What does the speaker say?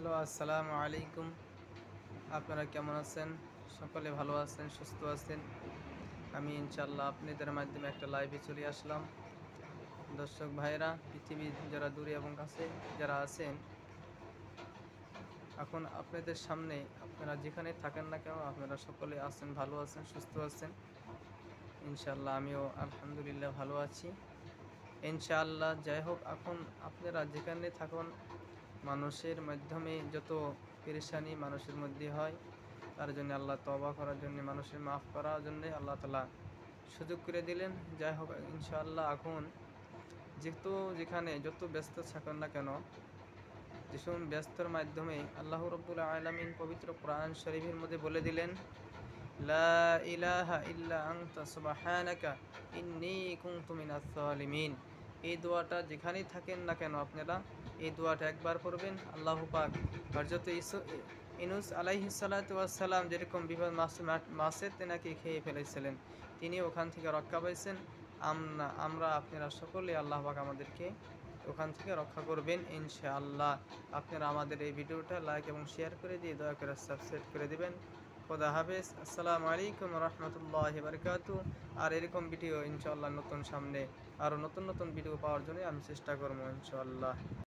Hello, আসসালামু আলাইকুম। আপনারা কেমন আছেন? সকলে ভালো আছেন, সুস্থ আছেন। আমি ইনশাআল্লাহ আপনাদের মাধ্যমে একটা লাইভে চলে আসলাম। দর্শক ভাইয়েরা, পৃথিবীর যারা দূরে এবং কাছে যারা আছেন, এখন আপনাদের সামনে আপনারা যেখানে থাকেন না কেন আপনারা সকলে আছেন, ভালো আছেন, সুস্থ আছেন। ইনশাআল্লাহ আমিও আলহামদুলিল্লাহ ভালো আছি। ইনশাআল্লাহ যাই হোক, এখন আপনারা যেখানে থাকুন, মানুষের মাধ্যমে যত পেরেশানি মানুষের মধ্যে হয়, তার জন্য আল্লাহ তওবা করার জন্য, মানুষের মাফ করার জন্য আল্লাহ তাআলা সুযোগ করে দিলেন। যাই হোক, ইনশাআল্লাহ এখন যেখানে যত ব্যস্ত থাকুন না কেন, যেসব ব্যস্তর মাধ্যমে আল্লাহ রাব্বুল আলামিন পবিত্র কোরআন শরীফের মধ্যে বলে দিলেন, লা ইলাহা ইল্লা আনতা সুবহানাকা ইন্নী কুনতু মিনাজ জালিমিন। এই দোয়াটা যেখানেই থাকেন না কেন আপনারা এই দোয়াটা একবার পড়বেন। আল্লাহ পাক হযরত ইউনূস আলাইহিস সালাতু ওয়াস সালাম যেরকম বিপদ মাছে তেনাকে খেয়ে ফেলেছিলেন, তিনি ওখান থেকে রক্ষা পাইছেন। আমরা আপনারা সকলে আল্লাহ পাক আমাদেরকে ওখান থেকে রক্ষা করবেন ইনশাআল্লাহ। আপনারা আমাদের এই ভিডিওটা লাইক এবং শেয়ার করে দিয়ে দয়া করে সাবস্ক্রাইব করে দিবেন। খোদা হাফেজ। আসসালামু আলাইকুম রহমতুল্লাহি বারাকাতুহু। আর এরকম ভিডিও ইনশাআল্লাহ নতুন সামনে আরও নতুন নতুন ভিডিও পাওয়ার জন্য আমি চেষ্টা করবো ইনশাআল্লাহ।